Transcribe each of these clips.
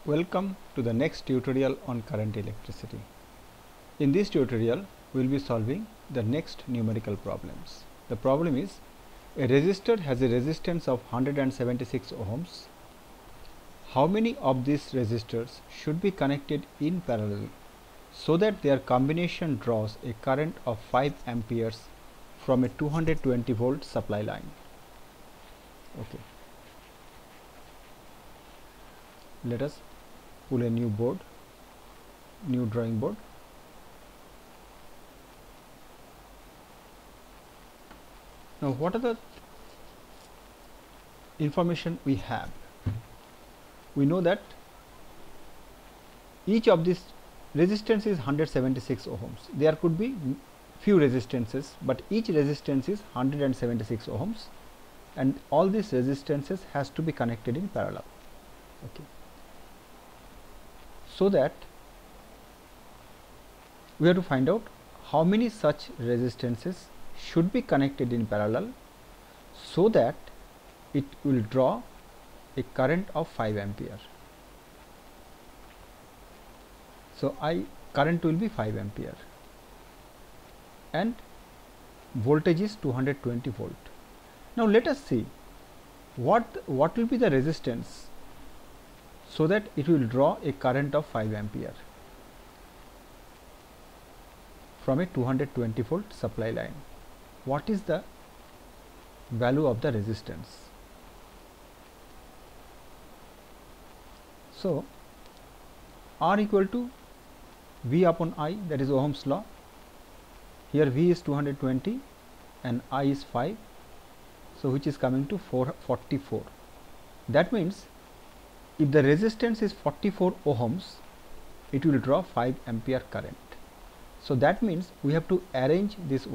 Welcome to the next tutorial on current electricity. In this tutorial, we will be solving the next numerical problems. The problem is a resistor has a resistance of 176 ohms. How many of these resistors should be connected in parallel so that their combination draws a current of 5 amperes from a 220 volt supply line? Okay. Let us pull a new drawing board. Now, what are the information we have? We know that each of these resistance is 176 ohms. There could be few resistances, but each resistance is 176 ohms, and all these resistances has to be connected in parallel. Okay. So that we have to find out how many such resistances should be connected in parallel so that it will draw a current of 5 ampere. So current will be 5 ampere and voltage is 220 volt. Now let us see what will be the resistance so that it will draw a current of 5 ampere from a 220 volt supply line. What is the value of the resistance? So R equal to V upon I, that is Ohm's law. Here V is 220 and I is 5, so which is coming to 44. That means if the resistance is 44 ohms, it will draw 5 ampere current. So that means we have to arrange this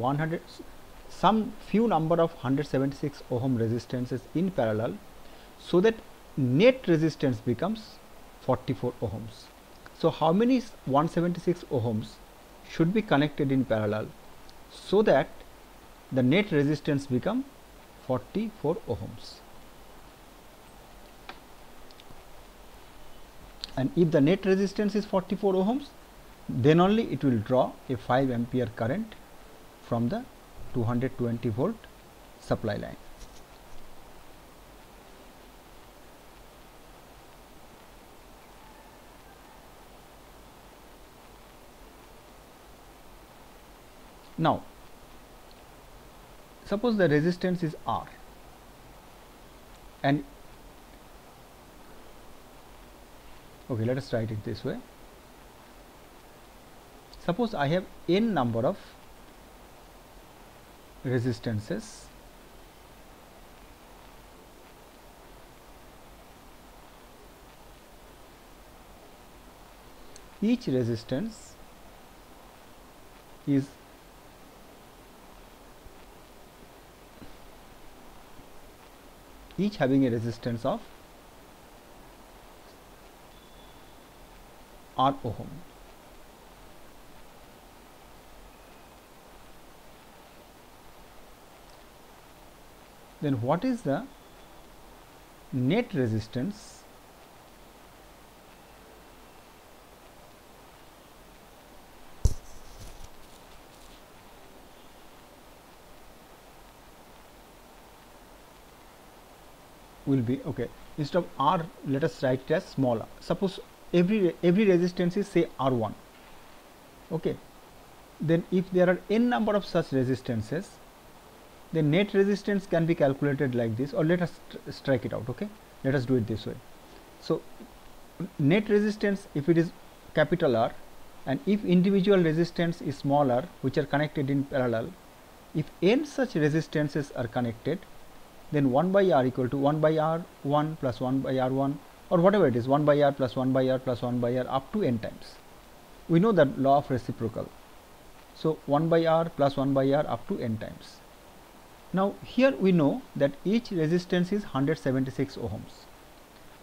some few number of 176 ohm resistances in parallel so that net resistance becomes 44 ohms. So how many 176 ohms should be connected in parallel so that the net resistance become 44 ohms? And if the net resistance is 44 ohms, then only it will draw a 5 ampere current from the 220 volt supply line. Now, suppose the resistance is R and okay, let us write it this way. Suppose I have n number of resistances each resistance is each having a resistance of R ohm. Then what is the net resistance will be? Okay, instead of R, let us write it as small r. Suppose every resistance is say R1. Okay, then if there are n number of such resistances, the net resistance can be calculated like this, or let us strike it out. Okay, let us do it this way. So net resistance, if it is capital R, and if individual resistance is small r, which are connected in parallel, if n such resistances are connected, then 1 by R equal to 1 by R1 plus 1 by R1, or whatever it is, 1 by R plus 1 by R plus 1 by R up to n times. We know the law of reciprocal. So 1 by R plus 1 by R up to n times. Now here we know that each resistance is 176 ohms.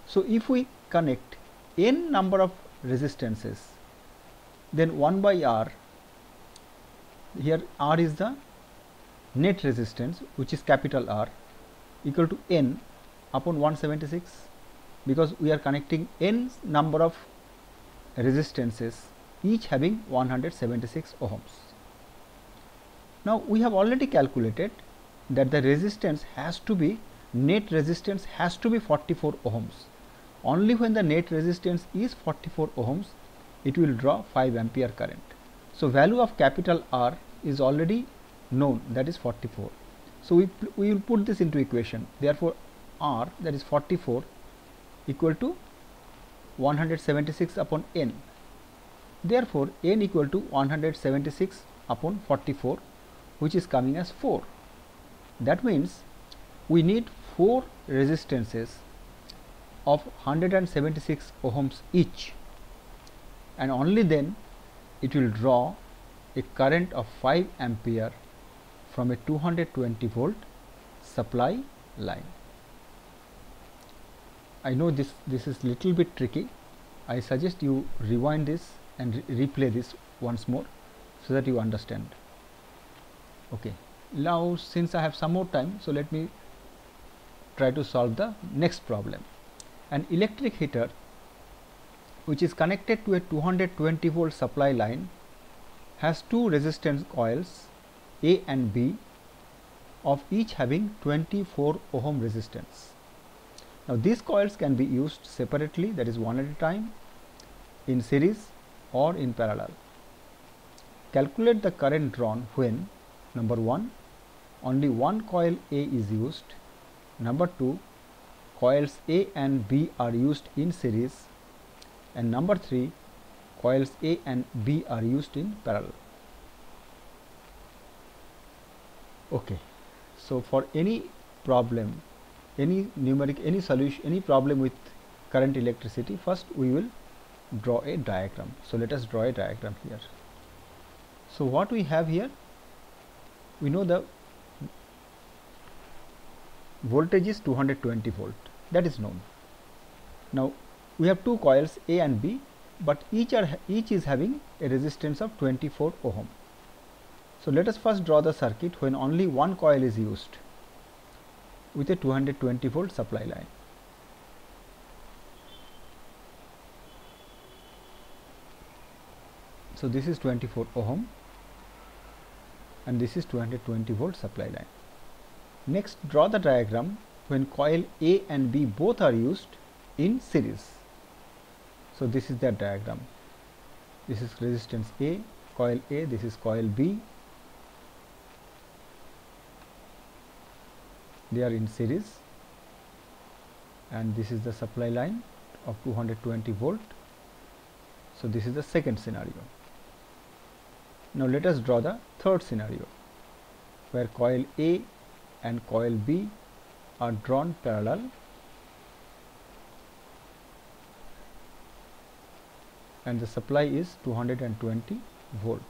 So if we connect n number of resistances, then 1 by R, here R is the net resistance, which is capital R, equal to n upon 176. because we are connecting n number of resistances, each having 176 ohms. Now we have already calculated that the resistance has to be, net resistance has to be 44 ohms. Only when the net resistance is 44 ohms, it will draw 5 ampere current. So value of capital R is already known, that is 44. So we will put this into equation. Therefore R, that is 44, equal to 176 upon n. Therefore n equal to 176 upon 44, which is coming as 4. That means we need 4 resistances of 176 ohms each, and only then it will draw a current of 5 ampere from a 220 volt supply line. I know this is little bit tricky. I suggest you rewind this and replay this once more so that you understand. Okay, now since I have some more time, so let me try to solve the next problem. An electric heater which is connected to a 220 volt supply line has two resistance coils A and B, of each having 24 ohm resistance. Now these coils can be used separately, that is one at a time, in series or in parallel. Calculate the current drawn when number 1, only one coil A is used, number 2, coils A and B are used in series, and number 3, coils A and B are used in parallel. Okay, so for any problem, any numeric, any solution, any problem with current electricity, first we will draw a diagram. So let us draw a diagram here. So what we have here, we know the voltage is 220 volt, that is known. Now we have two coils A and B, but each is having a resistance of 24 ohm. So let us first draw the circuit when only one coil is used with a 220 volt supply line. So this is 24 ohm and this is 220 volt supply line. Next, draw the diagram when coil A and B both are used in series. So this is the diagram. This is resistance A, coil A, this is coil B. They are in series, and this is the supply line of 220 volt. So this is the second scenario. Now let us draw the third scenario, where coil A and coil B are drawn parallel, and the supply is 220 volt.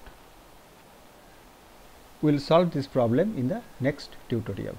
We will solve this problem in the next tutorial.